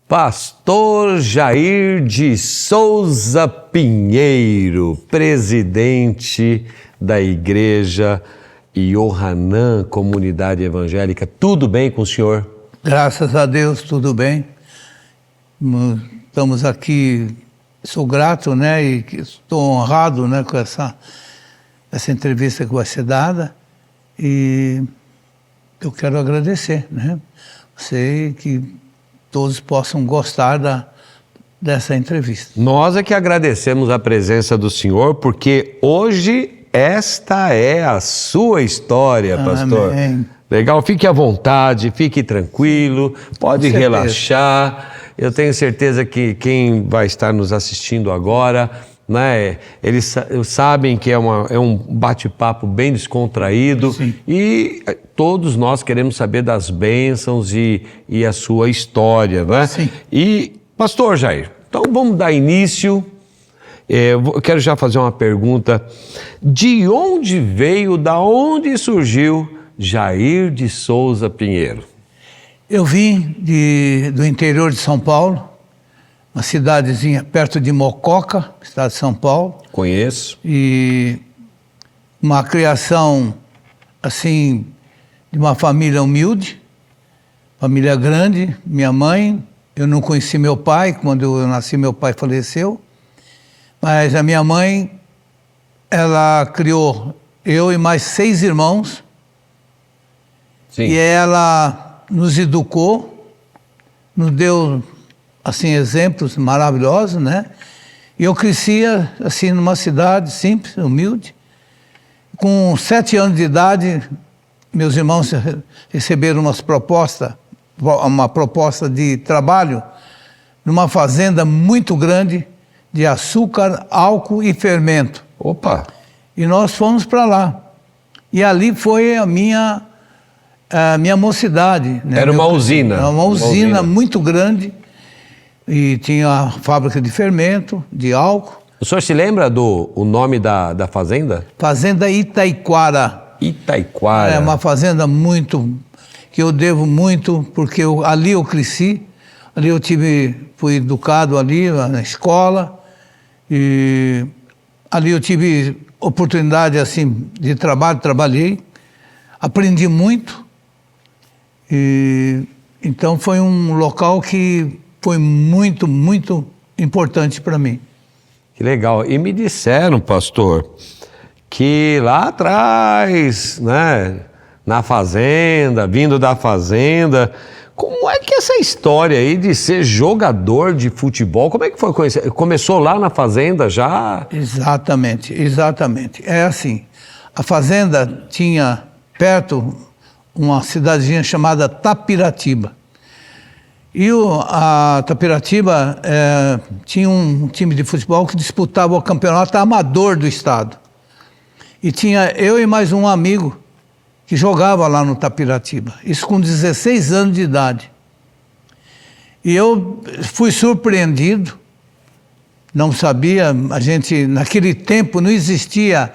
Pastor Jair de Souza Pinheiro, presidente da Igreja Yohanan Comunidade Evangélica. Tudo bem com o senhor? Graças a Deus, tudo bem. Estamos aqui, sou grato, né, e estou honrado, né, com essa entrevista que vai ser dada. E eu quero agradecer, né? Sei que todos possam gostar dessa entrevista. Nós é que agradecemos a presença do senhor, porque hoje esta é a sua história, pastor. Amém. Legal? Fique à vontade, fique tranquilo, pode relaxar. Eu tenho certeza que quem vai estar nos assistindo agora, né, eles sabem que é um bate-papo bem descontraído. Sim. E todos nós queremos saber das bênçãos e a sua história, né? Sim. E, pastor Jair, então vamos dar início. Eu quero já fazer uma pergunta. De onde veio, da onde surgiu Jair de Souza Pinheiro? Eu vim do interior de São Paulo, uma cidadezinha perto de Mococa, estado de São Paulo. Conheço. E uma criação, assim, de uma família humilde, família grande. Minha mãe, eu não conheci meu pai, quando eu nasci meu pai faleceu, mas a minha mãe, ela criou eu e mais 6 irmãos. Sim. E ela nos educou, nos deu, assim, exemplos maravilhosos, né? E eu crescia, assim, numa cidade simples, humilde. Com 7 anos de idade, meus irmãos receberam uma proposta de trabalho numa fazenda muito grande de açúcar, álcool e fermento. Opa! E nós fomos para lá. E ali foi a minha mocidade. Né? Era uma usina. Era uma usina muito grande. E tinha a fábrica de fermento, de álcool. O senhor se lembra o nome da fazenda? Fazenda Itaiquara. Itaiquara. É uma fazenda que eu devo muito, porque ali eu cresci. Ali eu fui educado ali na escola. E ali eu tive oportunidade, assim, de trabalho, trabalhei. Aprendi muito. E então foi um local que foi muito, muito importante para mim. Que legal. E me disseram, pastor, que lá atrás, né, na fazenda, vindo da fazenda, como é que essa história aí de ser jogador de futebol, como é que foi? Começou lá na fazenda já? Exatamente, exatamente. É assim, a fazenda tinha perto uma cidadezinha chamada Tapiratiba. E a Tapiratiba tinha um time de futebol que disputava o campeonato amador do estado. E tinha eu e mais um amigo que jogava lá no Tapiratiba. Isso com 16 anos de idade. E eu fui surpreendido, não sabia, naquele tempo não existia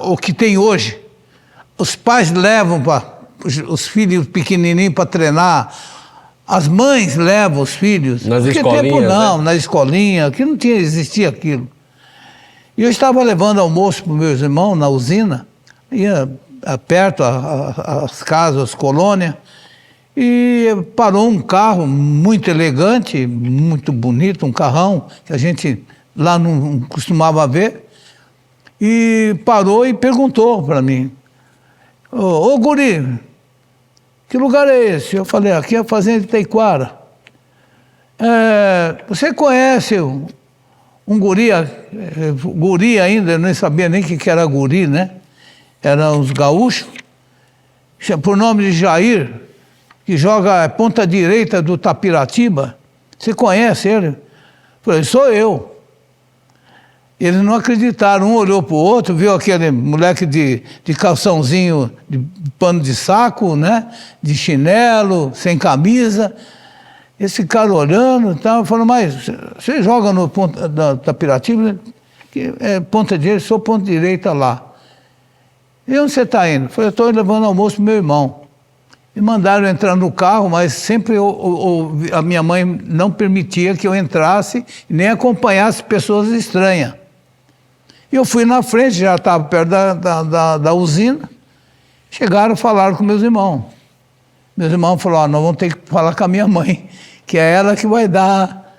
o que tem hoje. Os pais levam os filhos pequenininhos para treinar, as mães levam os filhos. Nas Naquele escolinhas, tempo não, né? na escolinha, que não existia aquilo. E eu estava levando almoço para os meus irmãos na usina, ia perto as casas, as colônias, e parou um carro muito elegante, muito bonito, um carrão que a gente lá não costumava ver, e parou e perguntou para mim: Ô guri, que lugar é esse? Eu falei: aqui é a fazenda de Itaiquara. Você conhece um guri, guri ainda, eu nem sabia nem o que era guri, né? Eram os gaúchos, por nome de Jair, que joga ponta direita do Tapiratiba. Você conhece ele? Eu falei: sou eu. Eles não acreditaram, um olhou para o outro, viu aquele moleque de calçãozinho, de pano de saco, né? De chinelo, sem camisa. Eles ficaram olhando e tal, falou: mas você joga no ponta da Tapiratiba? Que é ponta direita, sou ponta direita lá. E onde você está indo? Eu falei: estou levando almoço para meu irmão. Me mandaram entrar no carro, mas sempre a minha mãe não permitia que eu entrasse e nem acompanhasse pessoas estranhas. E eu fui na frente, já estava perto da usina. Chegaram e falaram com meus irmãos. Meus irmãos falaram, nós vamos ter que falar com a minha mãe, que é ela que vai dar.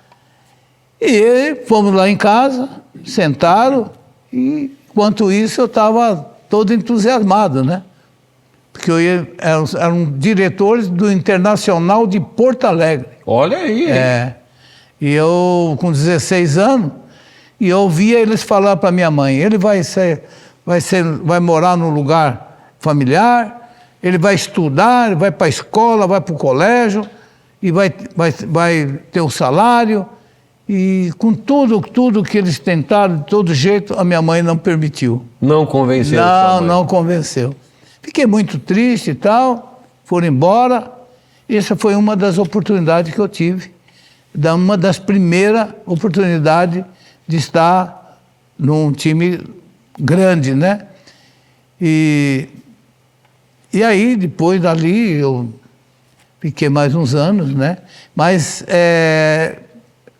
E fomos lá em casa, sentaram, e enquanto isso eu estava todo entusiasmado, né? Porque eram diretores do Internacional de Porto Alegre. Olha aí. E eu, com 16 anos, e eu ouvia eles falar para minha mãe, ele vai morar num lugar familiar, ele vai estudar, ele vai para a escola, vai para o colégio, e vai ter o salário. E com tudo que eles tentaram, de todo jeito, a minha mãe não permitiu. Não convenceu? Não convenceu. Fiquei muito triste e tal, foram embora. Essa foi uma das oportunidades que eu tive, uma das primeiras oportunidades de estar num time grande, né? E aí, depois dali, eu fiquei mais uns anos, né? Mas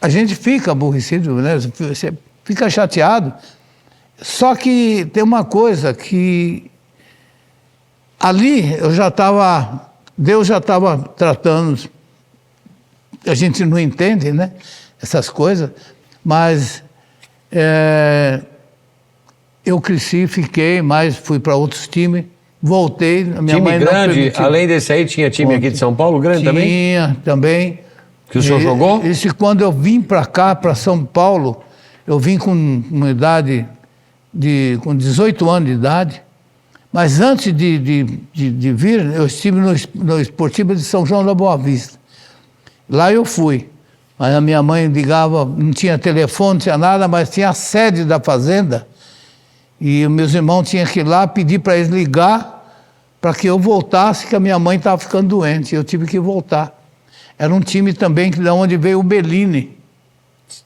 a gente fica aborrecido, né? Você fica chateado. Só que tem uma coisa que ali Deus já estava tratando, a gente não entende, né? Essas coisas, mas eu cresci, fiquei, mas fui para outros times, voltei, a minha mãe não grande, permitiu. além desse aí, tinha time aqui de São Paulo grande também? Tinha, também. Que o senhor jogou? Isso, quando eu vim para cá, para São Paulo, eu vim com uma idade, com 18 anos de idade, mas antes de vir, eu estive no Esportivo de São João da Boa Vista. Lá eu fui, mas a minha mãe ligava, não tinha telefone, não tinha nada, mas tinha a sede da fazenda, e meus irmãos tinham que ir lá pedir para eles ligar para que eu voltasse, que a minha mãe estava ficando doente, eu tive que voltar. Era um time também de onde veio o Bellini.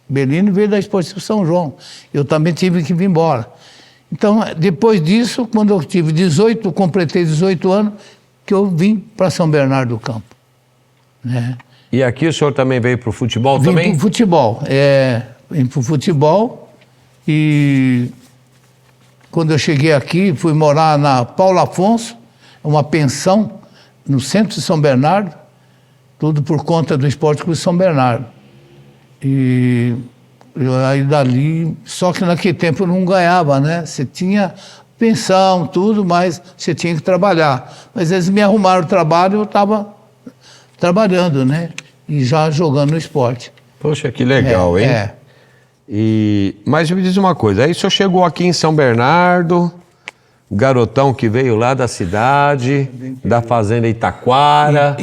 Bellini veio da Esportivo São João. Eu também tive que vir embora. Então, depois disso, quando eu tive completei 18 anos, que eu vim para São Bernardo do Campo. Né? E aqui o senhor também veio para o futebol vim também? Vim para o futebol. Vim para o futebol e quando eu cheguei aqui, fui morar na Paulo Afonso, uma pensão no centro de São Bernardo, tudo por conta do Esporte Clube São Bernardo. E aí dali, só que naquele tempo eu não ganhava, né? Você tinha pensão, tudo, mas você tinha que trabalhar. Mas eles me arrumaram o trabalho e eu estava trabalhando, né? E já jogando no esporte. Poxa, que legal, hein? Mas me diz uma coisa, aí o senhor chegou aqui em São Bernardo, garotão que veio lá da cidade, da fazenda Itaquara.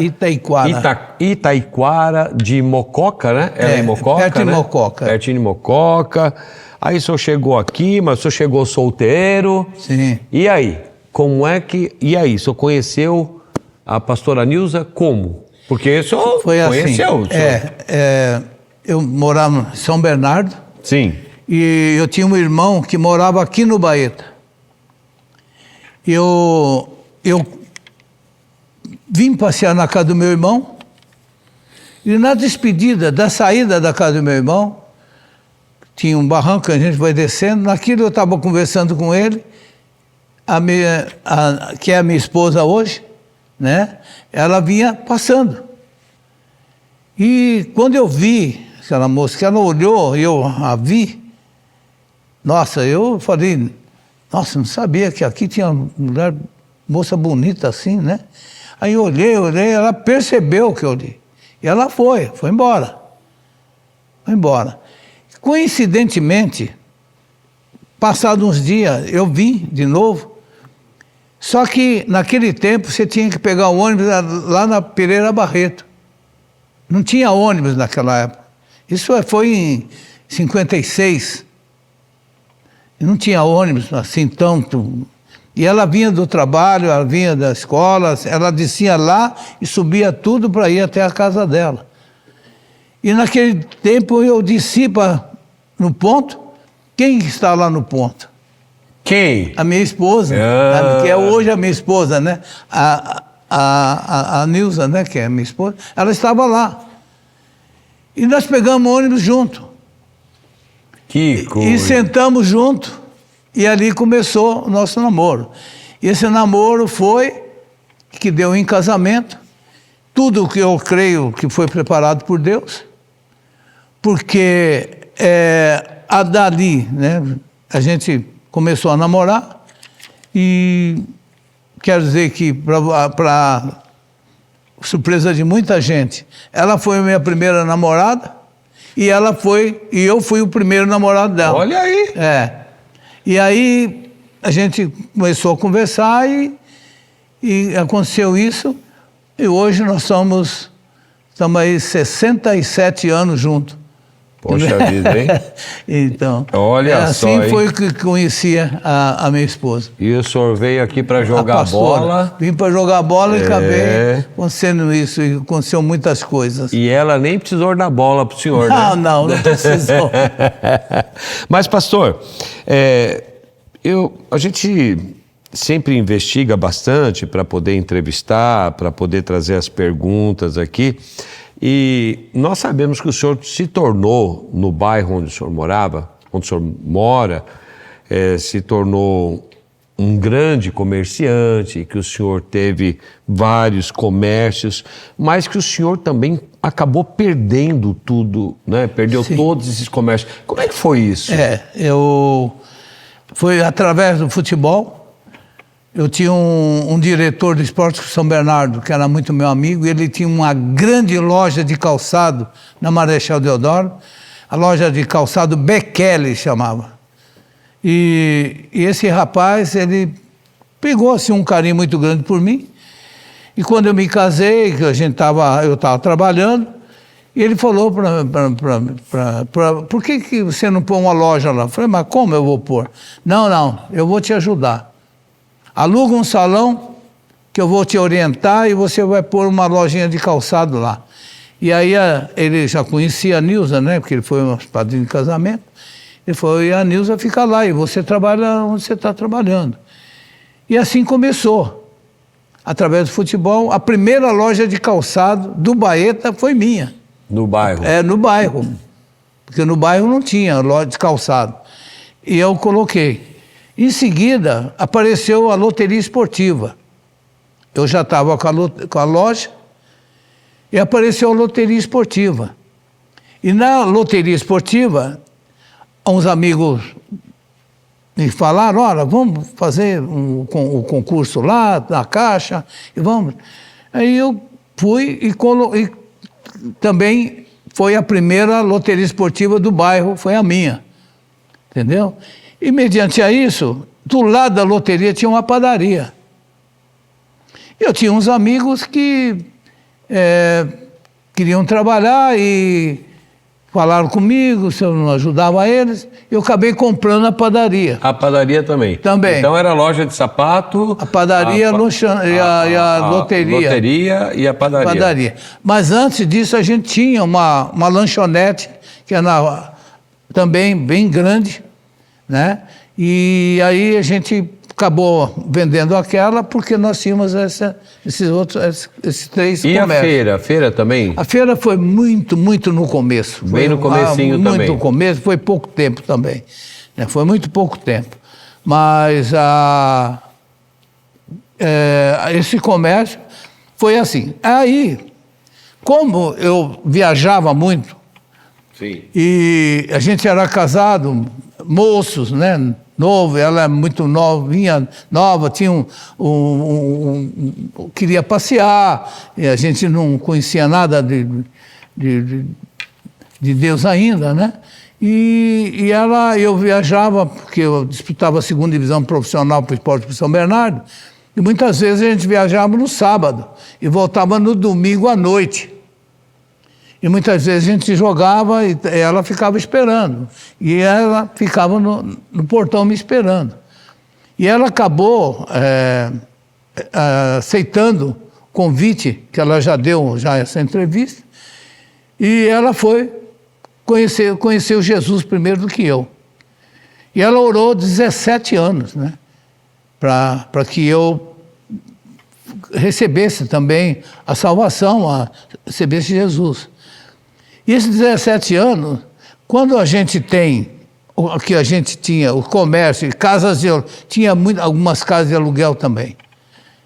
Itaiquara, de Mococa, né? Ela em Mococa, perto de né? Mococa. Pertinho de Mococa. Aí o senhor chegou aqui, mas o senhor chegou solteiro. Sim. E aí? E aí, o senhor conheceu a pastora Nilza como? Porque o senhor conheceu. Eu morava em São Bernardo. Sim. E eu tinha um irmão que morava aqui no Baeta. Eu vim passear na casa do meu irmão e na despedida, da saída da casa do meu irmão, tinha um barranco que a gente vai descendo, naquilo eu estava conversando com ele, que é a minha esposa hoje, né? Ela vinha passando. E quando eu vi aquela moça, que ela olhou e eu a vi, nossa, eu falei... Nossa, não sabia que aqui tinha mulher, moça bonita assim, né? Aí eu olhei, ela percebeu que eu olhei. E ela foi embora. Foi embora. Coincidentemente, passados uns dias, eu vim de novo. Só que naquele tempo você tinha que pegar o ônibus lá na Pereira Barreto. Não tinha ônibus naquela época. Isso foi em 56. E não tinha ônibus assim tanto. E ela vinha do trabalho, ela vinha da escola, ela descia lá e subia tudo para ir até a casa dela. E naquele tempo eu desci no ponto. Quem está lá no ponto? Quem? A minha esposa, que é hoje a minha esposa, né? a Nilza, né, que é minha esposa, ela estava lá. E nós pegamos o ônibus junto. Que coisa. E sentamos junto. E ali começou o nosso namoro. E esse namoro foi que deu em casamento. Tudo que eu creio que foi preparado por Deus. Porque dali, né, a gente começou a namorar. E quero dizer que, para surpresa de muita gente, ela foi a minha primeira namorada e eu fui o primeiro namorado dela. Olha aí! E aí a gente começou a conversar e aconteceu isso, e hoje nós estamos aí 67 anos juntos. Poxa vida, hein? Então, olha assim só, foi que conhecia a minha esposa. E o senhor veio aqui para jogar bola? Vim para jogar bola e acabei acontecendo isso, e aconteceu muitas coisas. E ela nem precisou dar bola para o senhor, não, né? Não precisou. Mas, pastor, a gente sempre investiga bastante para poder entrevistar, para poder trazer as perguntas aqui. E nós sabemos que o senhor se tornou, no bairro onde o senhor morava, onde o senhor mora, se tornou um grande comerciante, que o senhor teve vários comércios, mas que o senhor também acabou perdendo tudo, né? Perdeu Sim. todos esses comércios. Como é que foi isso? Foi através do futebol. Eu tinha um diretor do Esporte São Bernardo, que era muito meu amigo, e ele tinha uma grande loja de calçado na Marechal Deodoro, a loja de calçado Bekele chamava. E esse rapaz, ele pegou assim, um carinho muito grande por mim, e quando eu me casei, que eu estava trabalhando, e ele falou por que você não põe uma loja lá? Eu falei, mas como eu vou pôr? Não, eu vou te ajudar. Aluga um salão que eu vou te orientar e você vai pôr uma lojinha de calçado lá. E aí ele já conhecia a Nilza, né? Porque ele foi um padrinho de casamento. Ele falou, e a Nilza fica lá e você trabalha onde você está trabalhando. E assim começou. Através do futebol, a primeira loja de calçado do Baeta foi minha. No bairro? No bairro. Porque no bairro não tinha loja de calçado. E eu coloquei. Em seguida, apareceu a loteria esportiva. Eu já estava com a loja e apareceu a loteria esportiva. E na loteria esportiva, uns amigos me falaram, olha, vamos fazer o concurso lá, na Caixa, e vamos. Aí eu fui e também foi a primeira loteria esportiva do bairro, foi a minha. Entendeu? E mediante a isso, do lado da loteria tinha uma padaria. Eu tinha uns amigos que queriam trabalhar e falaram comigo se eu não ajudava eles. Eu acabei comprando a padaria. A padaria também? Também. Então era loja de sapato... A padaria e a loteria. Loteria e a padaria. Mas antes disso a gente tinha uma lanchonete, que era também bem grande, né? E aí a gente acabou vendendo aquela porque nós tínhamos esses três comércios. E a feira também? A feira foi muito no começo. Bem no comecinho também. Muito no começo, foi pouco tempo também. Né? Foi muito pouco tempo. Mas esse comércio foi assim. Aí, como eu viajava muito, sim, e a gente era casado, moços, né? Novo, ela é muito novinha, nova, tinha queria passear, e a gente não conhecia nada de Deus ainda, né? E eu viajava, porque eu disputava a segunda divisão profissional para o Esporte de São Bernardo, e muitas vezes a gente viajava no sábado e voltava no domingo à noite. E muitas vezes a gente jogava e ela ficava esperando. E ela ficava no portão me esperando. E ela acabou aceitando o convite, que ela já deu essa entrevista, e ela foi conheceu Jesus primeiro do que eu. E ela orou 17 anos, né? Para que eu recebesse também a salvação, recebesse Jesus. E esses 17 anos, quando a gente tem, o que a gente tinha, o comércio, casas de tinha algumas casas de aluguel também.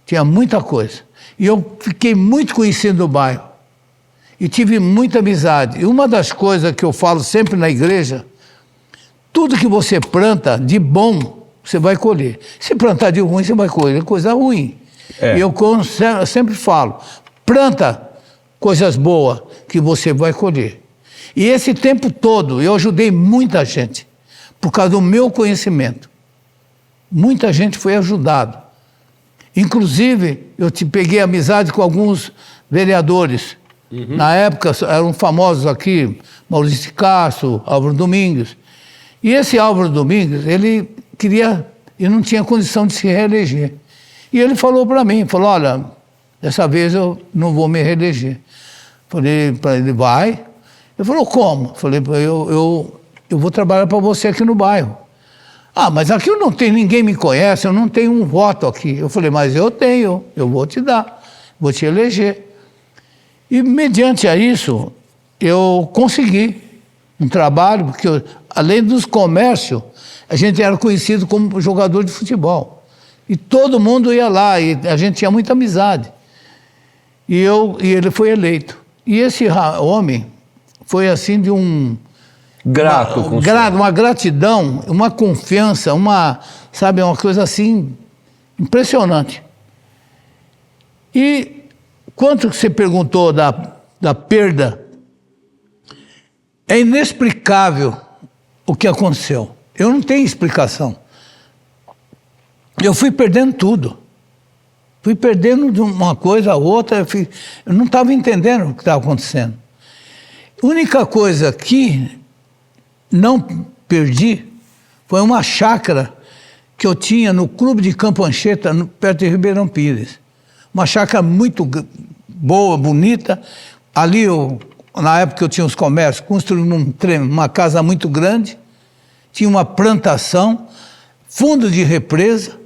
Tinha muita coisa. E eu fiquei muito conhecido no bairro. E tive muita amizade. E uma das coisas que eu falo sempre na igreja, tudo que você planta de bom, você vai colher. Se plantar de ruim, você vai colher coisa ruim. E eu sempre falo, planta coisas boas que você vai colher. E esse tempo todo eu ajudei muita gente, por causa do meu conhecimento. Muita gente foi ajudada. Inclusive, eu peguei amizade com alguns vereadores. Na época eram famosos aqui, Maurício de Castro, Álvaro Domingues. E esse Álvaro Domingues, ele não tinha condição de se reeleger. E ele falou para mim, olha, dessa vez eu não vou me reeleger. Falei para ele, vai? Ele falou, como? Falei, eu vou trabalhar para você aqui no bairro. Ah, mas aqui eu não tenho, ninguém me conhece, eu não tenho um voto aqui. Eu falei, mas eu tenho, eu vou te dar, vou te eleger. E mediante a isso, eu consegui um trabalho, porque além dos comércios, a gente era conhecido como jogador de futebol. E todo mundo ia lá, e a gente tinha muita amizade. E ele foi eleito. E esse homem foi assim de uma gratidão, uma confiança, uma coisa assim impressionante. E quanto que você perguntou da perda, é inexplicável o que aconteceu. Eu não tenho explicação. Eu fui perdendo tudo. Fui perdendo de uma coisa a outra, eu não estava entendendo o que estava acontecendo. A única coisa que não perdi foi uma chácara que eu tinha no Clube de Campo Anchieta, perto de Ribeirão Pires. Uma chácara muito boa, bonita. Ali, na época que eu tinha os comércios, construí uma casa muito grande, tinha uma plantação, fundo de represa,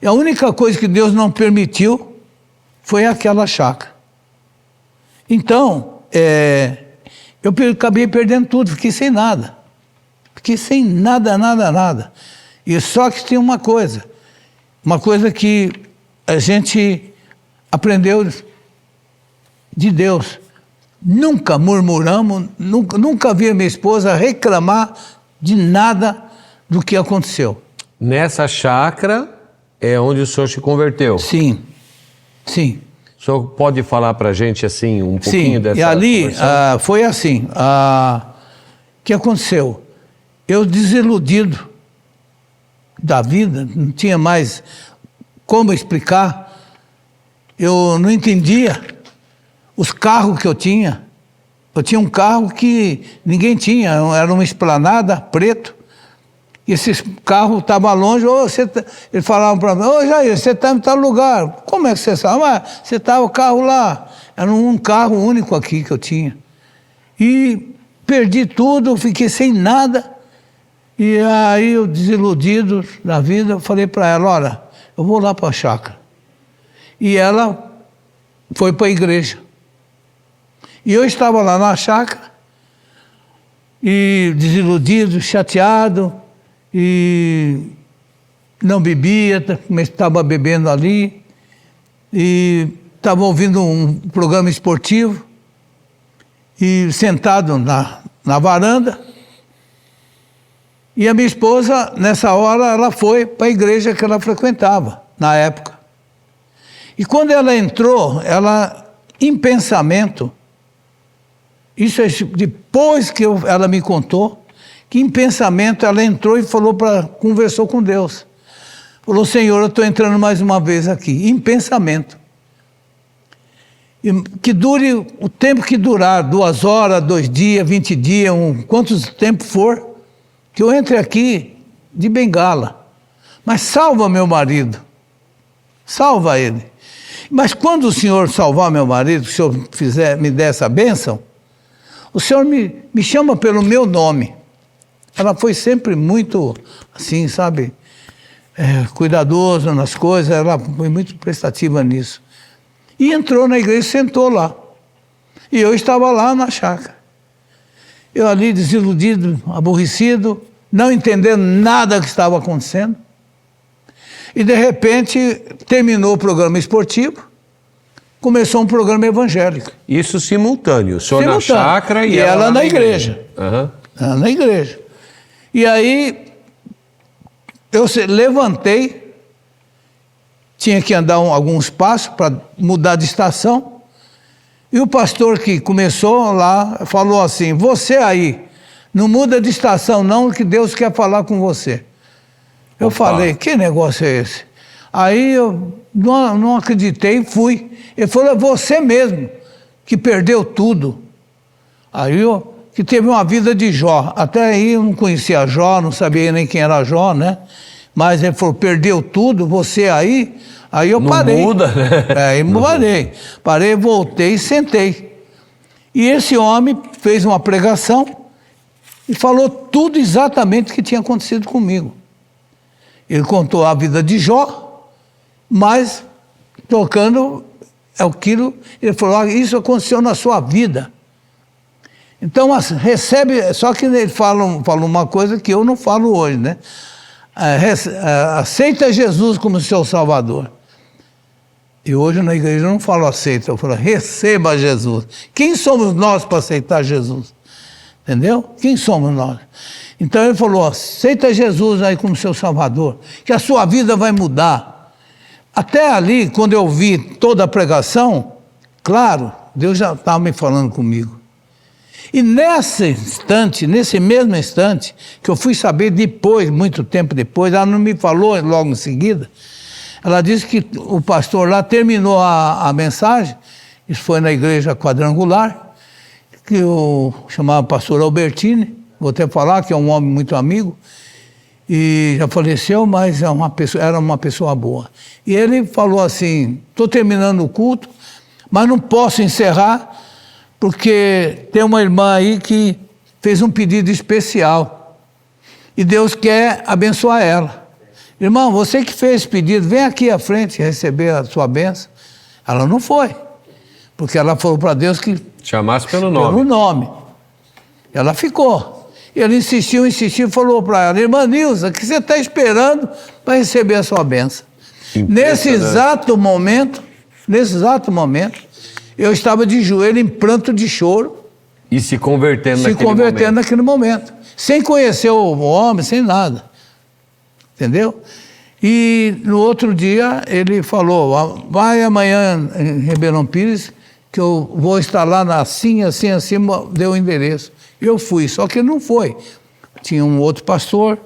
e a única coisa que Deus não permitiu foi aquela chácara. Então, eu acabei perdendo tudo, fiquei sem nada. Fiquei sem nada. E só que tem uma coisa que a gente aprendeu de Deus. Nunca murmuramos, nunca vi a minha esposa reclamar de nada do que aconteceu. Nessa chácara é onde o senhor se converteu? Sim. O senhor pode falar para a gente assim um pouquinho dessa... E ali foi assim, o que aconteceu? Eu desiludido da vida, não tinha mais como explicar, eu não entendia os carros que eu tinha. Eu tinha um carro que ninguém tinha, era uma esplanada, preto, e esse carro estava longe, ele falava para mim, Jair, você está em tal lugar, como é que você sabe? Você está o carro lá, era um carro único aqui que eu tinha. E perdi tudo, fiquei sem nada, e aí eu desiludido da vida, eu falei para ela, olha, eu vou lá para a chácara. E ela foi para a igreja. E eu estava lá na chácara, e desiludido, chateado, e não bebia, estava bebendo ali, e estava ouvindo um programa esportivo, e sentado na varanda, e a minha esposa, nessa hora, ela foi para a igreja que ela frequentava, na época. E quando ela entrou, em pensamento, isso é depois que ela me contou, que em pensamento ela entrou e conversou com Deus. Falou, Senhor, eu estou entrando mais uma vez aqui, em pensamento. E que dure o tempo que durar, 2 horas, 2 dias, 20 dias, quantos tempo for, que eu entre aqui de bengala. Mas salva meu marido, salva ele. Mas quando o Senhor salvar meu marido, se o Senhor me der essa bênção, o Senhor me chama pelo meu nome. Ela foi sempre muito assim, sabe, cuidadoso nas coisas, ela foi muito prestativa nisso. E entrou na igreja e sentou lá. E eu estava lá na chácara. Eu ali desiludido, aborrecido, não entendendo nada que estava acontecendo. E de repente terminou o programa esportivo, começou um programa evangélico. Isso simultâneo, o senhor na chácara e ela na igreja. Uhum. Ela na igreja. E aí eu levantei, tinha que andar alguns passos para mudar de estação, e o pastor que começou lá falou assim: você aí, não muda de estação não, que Deus quer falar com você. Eu falei: que negócio é esse? Aí eu não acreditei e fui. Ele falou: é você mesmo que perdeu tudo. Aí que teve uma vida de Jó. Até aí eu não conhecia Jó, não sabia nem quem era Jó, né? Mas ele falou: perdeu tudo, você aí? Aí eu parei. Não muda, né? Aí parei. Parei, voltei e sentei. E esse homem fez uma pregação e falou tudo exatamente o que tinha acontecido comigo. Ele contou a vida de Jó, mas tocando aquilo, ele falou: isso aconteceu na sua vida. Então recebe, só que ele fala uma coisa que eu não falo hoje, né? Aceita Jesus como seu Salvador. E hoje na igreja eu não falo aceita, eu falo receba Jesus. Quem somos nós para aceitar Jesus? Entendeu? Quem somos nós? Então ele falou: aceita Jesus aí como seu Salvador, que a sua vida vai mudar. Até ali, quando eu vi toda a pregação, claro, Deus já estava me falando comigo. E nesse instante, nesse mesmo instante, que eu fui saber depois, muito tempo depois, ela não me falou logo em seguida, ela disse que o pastor lá terminou a mensagem, isso foi na igreja quadrangular, que eu chamava pastor Albertini, vou até falar que é um homem muito amigo, e já faleceu, mas era uma pessoa boa. E ele falou assim: estou terminando o culto, mas não posso encerrar, porque tem uma irmã aí que fez um pedido especial, e Deus quer abençoar ela. Irmão, você que fez esse pedido, vem aqui à frente receber a sua bênção. Ela não foi, porque ela falou para Deus que chamasse pelo nome. Pelo nome. Ela ficou. Ele insistiu e falou para ela: irmã Nilza, o que você está esperando para receber a sua bênção? Nesse exato momento, eu estava de joelho em pranto de choro. E se convertendo naquele momento. Sem conhecer o homem, sem nada. Entendeu? E no outro dia ele falou: vai amanhã em Ribeirão Pires, que eu vou estar lá assim, deu o endereço. Eu fui, só que ele não foi. Tinha um outro pastor,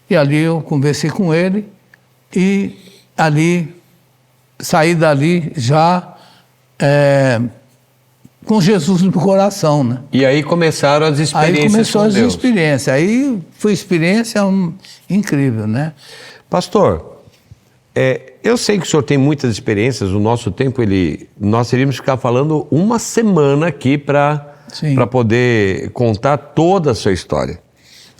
e ali eu conversei com ele, e saí dali já com Jesus no coração, né? E aí começaram as experiências. Aí começou as experiências. Aí foi experiência incrível, né? Pastor, eu sei que o senhor tem muitas experiências. O nosso tempo, nós teríamos que ficar falando uma semana aqui para poder contar toda a sua história.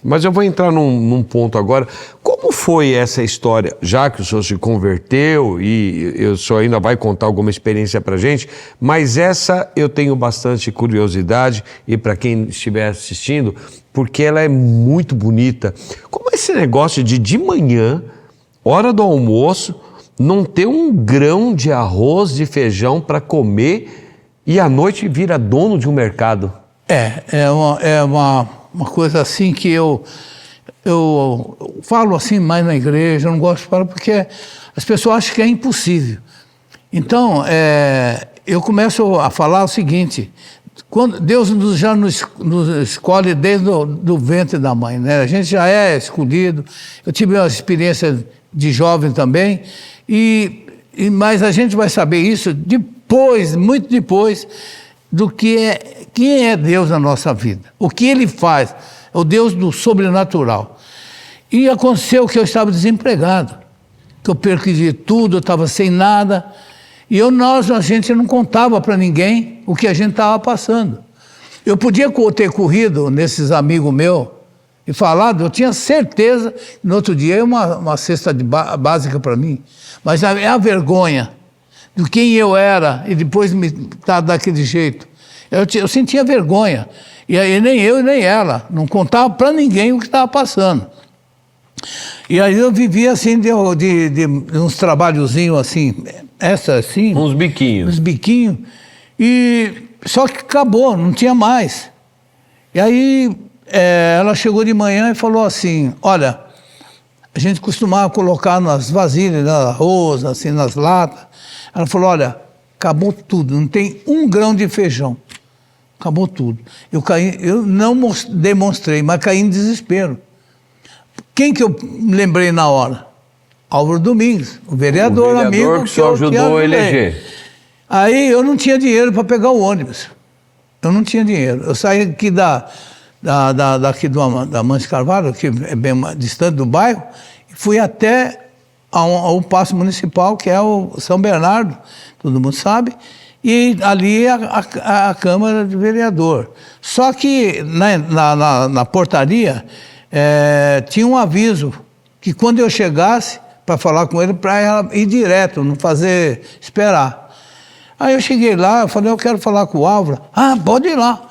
Mas eu vou entrar num ponto agora. Como foi essa história, já que o senhor se converteu e o senhor ainda vai contar alguma experiência para a gente, mas essa eu tenho bastante curiosidade, e para quem estiver assistindo, porque ela é muito bonita. Como é esse negócio de manhã, hora do almoço, não ter um grão de arroz, de feijão para comer e à noite vira dono de um mercado? É uma coisa assim que eu falo assim mais na igreja, eu não gosto de falar porque as pessoas acham que é impossível. Então, eu começo a falar o seguinte: quando Deus já nos escolhe desde do ventre da mãe, né? A gente já é escolhido. Eu tive uma experiência de jovem também, mas a gente vai saber isso depois, muito depois, do quem é Deus na nossa vida, o que Ele faz, o Deus do sobrenatural. E aconteceu que eu estava desempregado, que eu perdi tudo, eu estava sem nada, e a gente não contava para ninguém o que a gente estava passando. Eu podia ter corrido nesses amigos meus, e falado, eu tinha certeza, no outro dia é uma cesta básica para mim, mas é a vergonha de quem eu era e depois me tá daquele jeito. Eu sentia vergonha, e aí nem eu e nem ela, não contava para ninguém o que estava passando. E aí eu vivia assim de uns trabalhozinhos assim, assim. Uns biquinhos. Uns biquinhos. E só que acabou, não tinha mais. E aí ela chegou de manhã e falou assim, olha, a gente costumava colocar nas vasilhas, nas arroz, assim, nas latas. Ela falou, olha, acabou tudo, não tem um grão de feijão. Acabou tudo. Eu não demonstrei, mas caí em desespero. Quem que eu lembrei na hora? Álvaro Domingues, o vereador amigo que o senhor ajudou a eleger. Aí eu não tinha dinheiro para pegar o ônibus. Eu não tinha dinheiro. Eu saí aqui daqui da Manche Carvalho, que é bem distante do bairro, e fui até ao Paço Municipal, que é o São Bernardo, todo mundo sabe, e ali a Câmara de Vereador. Só que na portaria tinha um aviso que quando eu chegasse para falar com ele, para ela ir direto, não fazer esperar. Aí eu cheguei lá, eu falei, eu quero falar com o Álvaro. Ah, pode ir lá.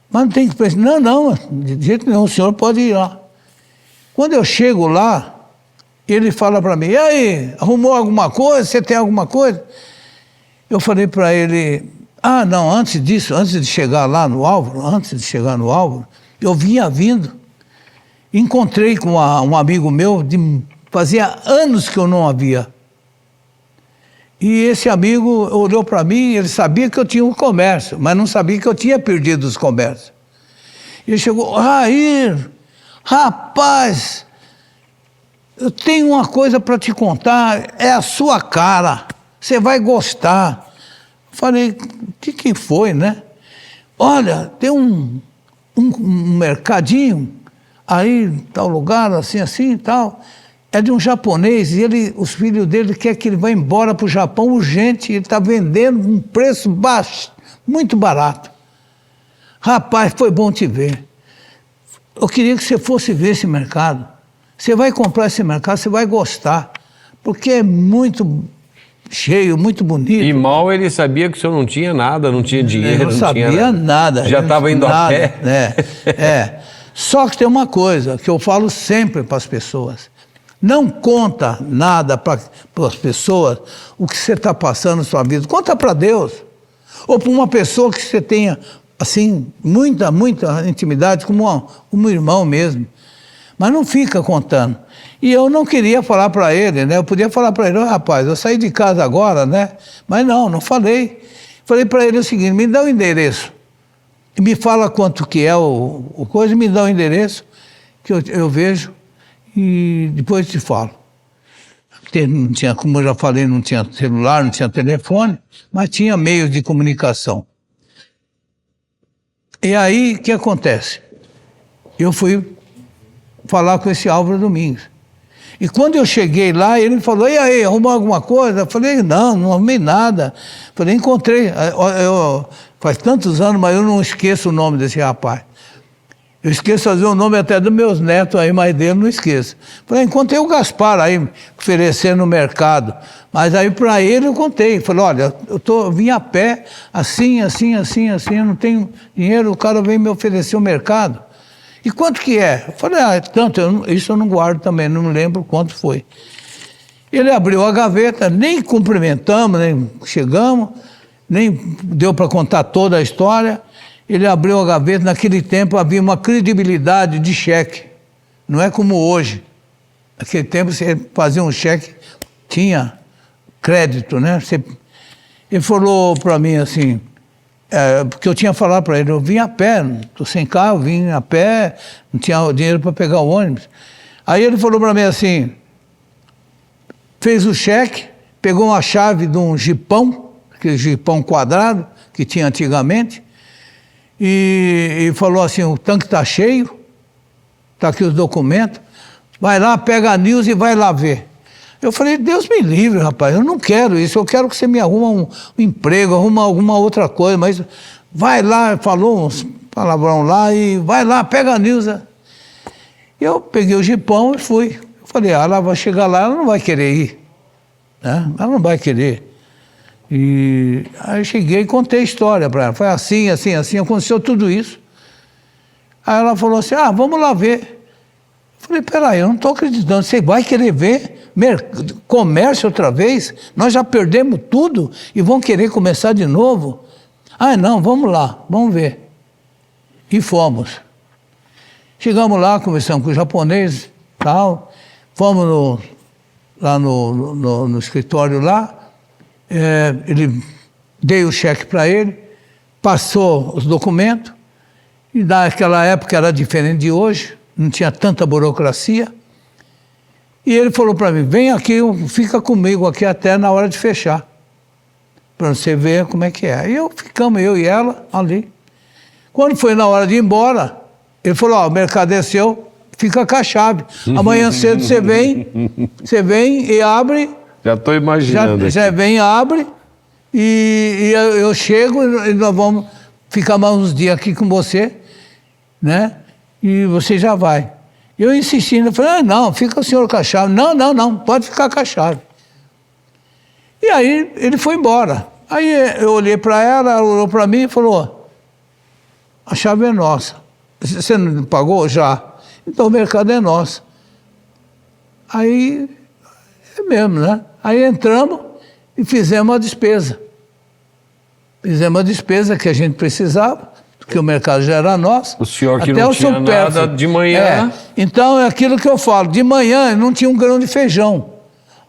Mas não tem que pensar. Não, de jeito nenhum, o senhor pode ir lá. Quando eu chego lá, ele fala para mim, e aí, arrumou alguma coisa? Você tem alguma coisa? Eu falei para ele, não, antes de chegar lá no Álvaro, eu vinha vindo, encontrei com um amigo meu, fazia anos que eu não havia. E esse amigo olhou para mim, ele sabia que eu tinha um comércio, mas não sabia que eu tinha perdido os comércios. Ele chegou, Rair, rapaz, eu tenho uma coisa para te contar, é a sua cara, você vai gostar. Falei, que foi, né? Olha, tem um mercadinho aí, em tal lugar, assim e tal. É de um japonês e os filhos dele querem que ele vá embora para o Japão urgente. Ele está vendendo um preço baixo, muito barato. Rapaz, foi bom te ver. Eu queria que você fosse ver esse mercado. Você vai comprar esse mercado, você vai gostar. Porque é muito cheio, muito bonito. E mal ele sabia que o senhor não tinha nada, não tinha dinheiro, não sabia nada. Já estava indo a pé. Só que tem uma coisa que eu falo sempre para as pessoas. Não conta nada para as pessoas o que você está passando na sua vida. Conta para Deus. Ou para uma pessoa que você tenha, assim, muita intimidade, como um irmão mesmo. Mas não fica contando. E eu não queria falar para ele, né? Eu podia falar para ele, rapaz, eu saí de casa agora, né? Mas não falei. Falei para ele o seguinte, me dá o endereço. Me fala quanto que é o coisa, me dá o endereço, que eu vejo. E depois te falo. Não tinha, como eu já falei, não tinha celular, não tinha telefone, mas tinha meios de comunicação. E aí, o que acontece? Eu fui falar com esse Álvaro Domingues. E quando eu cheguei lá, ele falou, e aí, arrumou alguma coisa? Eu falei, não arrumei nada. Eu falei, encontrei. Faz tantos anos, mas eu não esqueço o nome desse rapaz. Eu esqueço fazer o nome até dos meus netos aí, mas dele não esqueço. Falei, encontrei o Gaspar aí, oferecendo no mercado. Mas aí para ele eu contei. Falei, olha, eu vim a pé, assim, eu não tenho dinheiro, o cara veio me oferecer o mercado. E quanto que é? Eu falei, tanto, isso eu não guardo também, não me lembro quanto foi. Ele abriu a gaveta, nem cumprimentamos, nem chegamos, nem deu para contar toda a história. Ele abriu a gaveta, naquele tempo havia uma credibilidade de cheque, não é como hoje. Naquele tempo você fazia um cheque, tinha crédito, né? Ele falou para mim assim, porque eu tinha falado para ele, eu vim a pé, estou sem carro, vim a pé, não tinha dinheiro para pegar o ônibus. Aí ele falou para mim assim, fez o cheque, pegou uma chave de um jipão, aquele jipão quadrado que tinha antigamente, e falou assim, o tanque está cheio, está aqui os documentos, vai lá, pega a News e vai lá ver. Eu falei, Deus me livre, rapaz, eu não quero isso, eu quero que você me arruma um emprego, arruma alguma outra coisa, mas vai lá, falou uns palavrão lá, e vai lá, pega a News. Eu peguei o jipão e fui. Eu falei, ela vai chegar lá, ela não vai querer ir. Né? Ela não vai querer. E aí eu cheguei e contei a história para ela. Foi assim, assim, assim, aconteceu tudo isso. Aí ela falou assim, vamos lá ver. Eu falei, peraí, eu não estou acreditando. Você vai querer ver comércio outra vez? Nós já perdemos tudo e vão querer começar de novo? Não, vamos lá, vamos ver. E fomos. Chegamos lá, conversamos com o japonês, tal. Fomos lá no escritório lá. Ele dei o cheque para ele, passou os documentos. E naquela época era diferente de hoje, não tinha tanta burocracia. E ele falou para mim, vem aqui, fica comigo aqui até na hora de fechar, para você ver como é que é. E ficamos, eu e ela, ali. Quando foi na hora de ir embora, ele falou, o mercado é seu, fica com a chave. Amanhã cedo você vem e abre. Já estou imaginando. Já vem, abre, e eu chego e nós vamos ficar mais uns dias aqui com você, né? E você já vai. Eu insistindo, falei, não, fica o senhor com a chave. Não, pode ficar com a chave. E aí ele foi embora. Aí eu olhei para ela olhou para mim e falou, a chave é nossa. Você não pagou? Já. Então o mercado é nosso. Aí, é mesmo, né? Aí entramos e fizemos a despesa. Fizemos a despesa que a gente precisava, porque o mercado já era nosso. O senhor que não tinha nada de manhã. Então é aquilo que eu falo, de manhã não tinha um grão de feijão.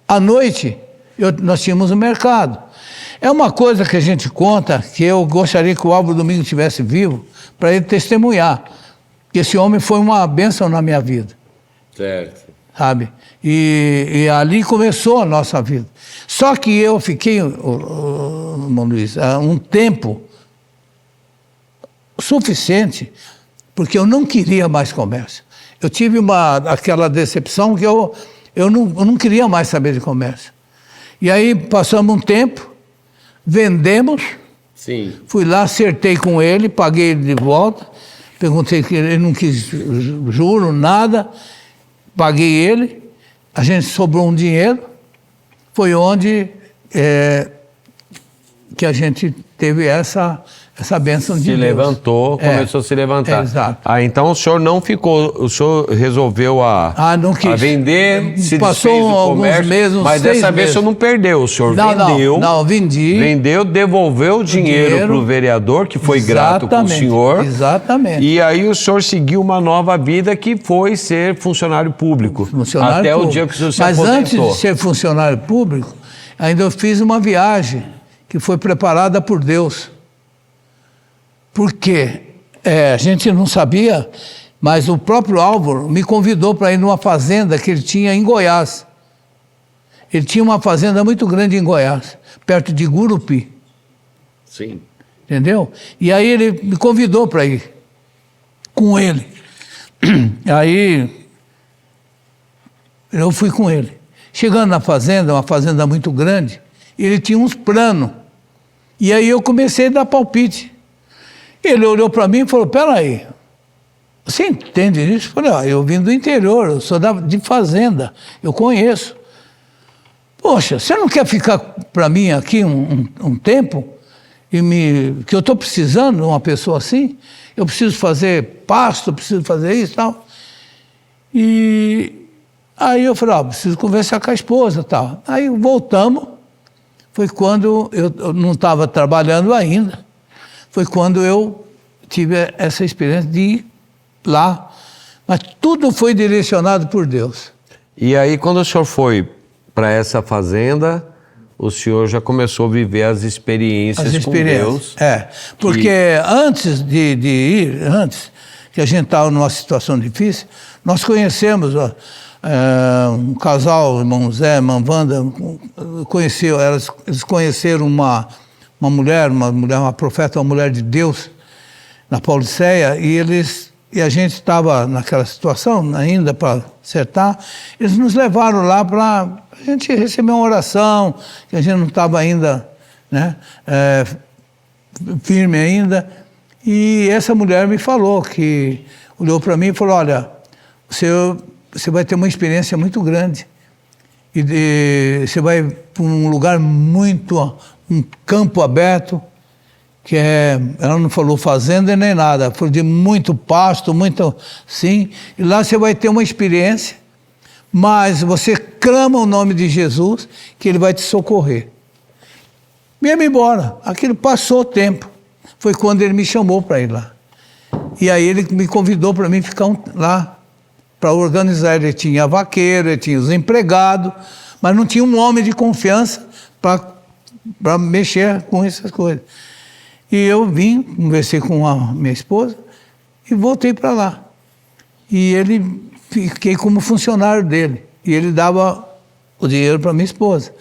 À noite nós tínhamos o mercado. É uma coisa que a gente conta, que eu gostaria que o Álvaro Domingos estivesse vivo, para ele testemunhar, que esse homem foi uma bênção na minha vida. Certo. Sabe? E ali começou a nossa vida. Só que eu fiquei, irmão Luiz, um tempo suficiente, porque eu não queria mais comércio. Eu tive aquela decepção que eu não queria mais saber de comércio. E aí passamos um tempo, vendemos. Sim. Fui lá, acertei com ele, paguei ele de volta, perguntei que ele não quis juro, nada, paguei ele, a gente sobrou um dinheiro, foi onde que a gente teve essa bênção de Deus. Se levantou, começou a se levantar. Exato. Então o senhor não ficou, o senhor resolveu não quis. A vender, se passou desfez do alguns comércio, meses, mas dessa vez o senhor não perdeu, o senhor vendeu. Não, vendi. Vendeu, devolveu o dinheiro para o vereador, que foi grato com o senhor. Exatamente. E aí o senhor seguiu uma nova vida que foi ser funcionário público. Até o dia que o senhor se aposentou. Mas antes de ser funcionário público, ainda eu fiz uma viagem que foi preparada por Deus. Porque a gente não sabia, mas o próprio Álvaro me convidou para ir numa fazenda que ele tinha em Goiás. Ele tinha uma fazenda muito grande em Goiás, perto de Gurupi. Sim. Entendeu? E aí ele me convidou para ir com ele. Aí eu fui com ele. Chegando na fazenda, uma fazenda muito grande, ele tinha uns planos. E aí eu comecei a dar palpite. Ele olhou para mim e falou, peraí, você entende isso? Eu falei, eu vim do interior, eu sou de fazenda, eu conheço. Poxa, você não quer ficar para mim aqui um tempo? Que eu estou precisando de uma pessoa assim? Eu preciso fazer pasto, preciso fazer isso e tal. E aí eu falei, preciso conversar com a esposa e tal. Aí voltamos, foi quando eu não estava trabalhando ainda. Foi quando eu tive essa experiência de ir lá. Mas tudo foi direcionado por Deus. E aí, quando o senhor foi para essa fazenda, o senhor já começou a viver as experiências com Deus. Porque antes de ir, antes que a gente estava numa situação difícil, nós conhecemos um casal, irmão Zé, irmã Wanda, eles conheceram uma mulher, uma profeta, uma mulher de Deus, na Pauliceia, e a gente estava naquela situação ainda para acertar. Eles nos levaram lá para a gente receber uma oração, que a gente não estava ainda, né, firme ainda. E essa mulher me falou, olhou para mim e falou, olha, você vai ter uma experiência muito grande. E você vai para um lugar um campo aberto, ela não falou fazenda nem nada, falou de muito pasto, muito, sim, e lá você vai ter uma experiência, mas você clama o nome de Jesus, que Ele vai te socorrer. Viemos embora, aquilo passou o tempo, foi quando Ele me chamou para ir lá. E aí Ele me convidou para mim ficar lá, para organizar. Ele tinha vaqueiro, ele tinha os empregados, mas não tinha um homem de confiança para mexer com essas coisas. E eu vim, conversei com a minha esposa e voltei para lá. E fiquei como funcionário dele. E ele dava o dinheiro para minha esposa.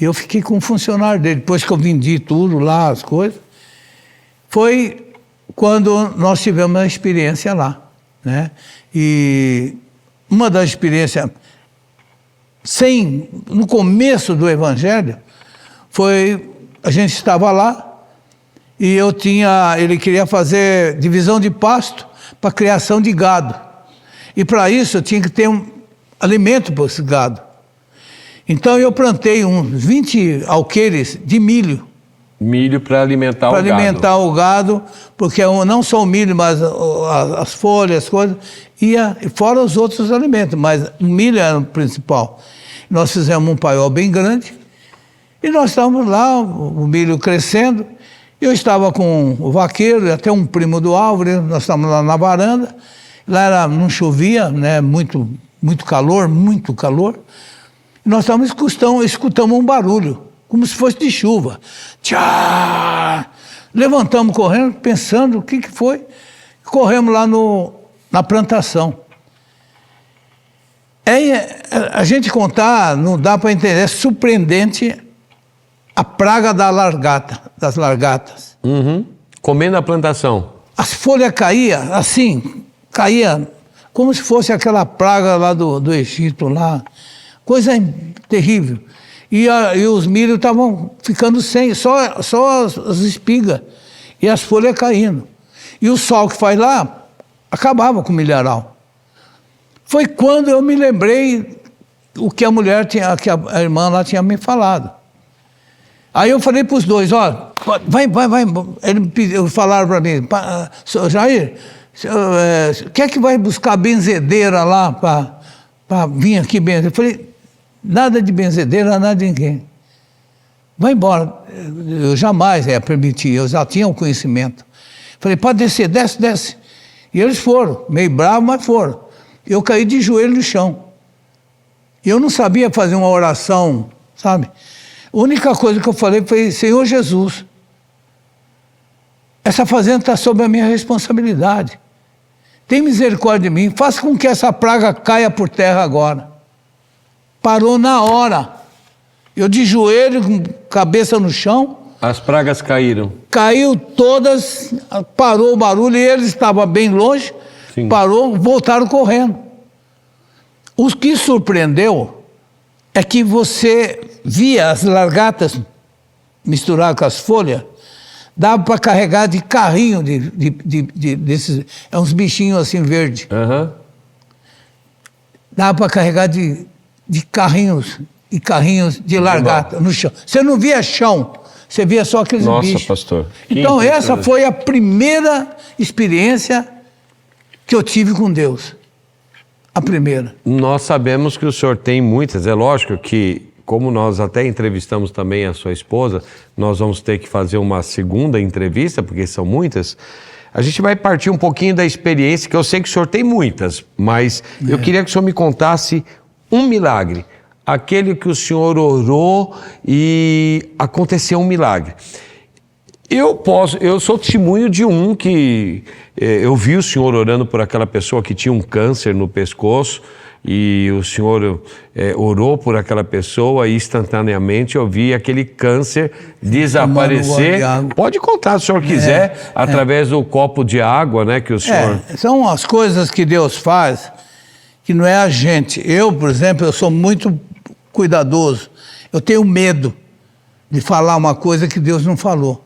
E eu fiquei como funcionário dele. Depois que eu vendi tudo lá, as coisas, foi quando nós tivemos a experiência lá, né? E uma das experiências, no começo do Evangelho, a gente estava lá e ele queria fazer divisão de pasto para criação de gado. E para isso eu tinha que ter alimento para esse gado. Então eu plantei uns 20 alqueires de milho. Milho para alimentar o gado. Para alimentar o gado, porque não só o milho, mas as folhas, as coisas, e fora os outros alimentos, mas o milho era o principal. Nós fizemos um paiol bem grande, e nós estávamos lá, o milho crescendo, eu estava com o vaqueiro, até um primo do Álvaro, nós estávamos lá na varanda, lá não chovia, né, muito calor, e nós estávamos escutamos um barulho, como se fosse de chuva. Tchá! Levantamos correndo, pensando o que foi. Corremos lá na plantação. A gente contar, não dá para entender, é surpreendente a praga das largatas. Uhum. Comendo a plantação. As folhas caíam assim, como se fosse aquela praga lá do Egito, lá. Coisa terrível. E os milhos estavam ficando sem, só as espigas e as folhas caindo. E o sol que faz lá acabava com o milharal. Foi quando eu me lembrei o que que a irmã lá tinha me falado. Aí eu falei para os dois, ó, vai. Eles falaram para mim, Sr. Jair, quer que vai buscar benzedeira lá para vir aqui benzer? Eu falei, nada de benzedeira, nada de ninguém. Vai embora. Eu jamais ia permitir, eu já tinha o conhecimento. Falei, pode descer, desce. E eles foram, meio bravos, mas foram. Eu caí de joelho no chão. Eu não sabia fazer uma oração, sabe? A única coisa que eu falei foi, Senhor Jesus, essa fazenda está sob a minha responsabilidade. Tem misericórdia de mim, faça com que essa praga caia por terra agora. Parou na hora. Eu de joelho, com cabeça no chão. As pragas caíram. Caiu todas, parou o barulho e eles estavam bem longe. Sim. Parou, voltaram correndo. O que surpreendeu é que você via as largatas misturadas com as folhas, dava para carregar de carrinho desses, uns bichinhos assim verdes. Uhum. Dava para carregar de carrinhos e carrinhos de largata no chão. Você não via chão, você via só aqueles bichos. Nossa, pastor. Então essa foi a primeira experiência que eu tive com Deus. A primeira. Nós sabemos que o senhor tem muitas, é lógico que, como nós até entrevistamos também a sua esposa, nós vamos ter que fazer uma segunda entrevista, porque são muitas. A gente vai partir um pouquinho da experiência, que eu sei que o senhor tem muitas, mas eu queria que o senhor me contasse um milagre, aquele que o senhor orou e aconteceu um milagre. Eu sou testemunho de um que eu vi o senhor orando por aquela pessoa que tinha um câncer no pescoço e o senhor orou por aquela pessoa e instantaneamente eu vi aquele câncer desaparecer. Pode contar se o senhor quiser, através do copo de água, né, que o senhor... São as coisas que Deus faz que não é a gente. Eu, por exemplo, eu sou muito cuidadoso. Eu tenho medo de falar uma coisa que Deus não falou.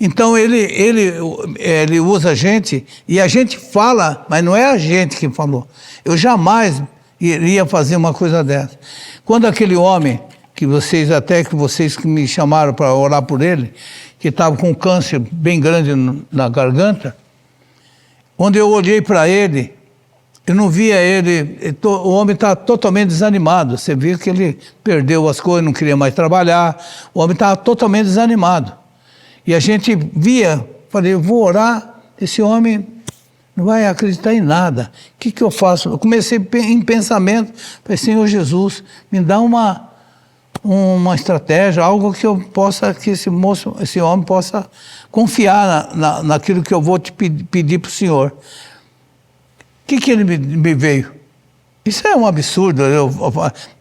Então ele usa a gente e a gente fala, mas não é a gente que falou. Eu jamais iria fazer uma coisa dessa. Quando aquele homem, que vocês que me chamaram para orar por ele, que estava com um câncer bem grande na garganta, quando eu olhei para ele, eu não via ele, o homem está totalmente desanimado. Você viu que ele perdeu as coisas, não queria mais trabalhar, o homem estava totalmente desanimado. E a gente via, falei, eu vou orar, esse homem não vai acreditar em nada. O que eu faço? Eu comecei em pensamento, falei, Senhor Jesus, me dá uma estratégia, algo que eu possa, que esse homem possa confiar naquilo que eu vou te pedir para o Senhor. O que ele me veio? Isso é um absurdo,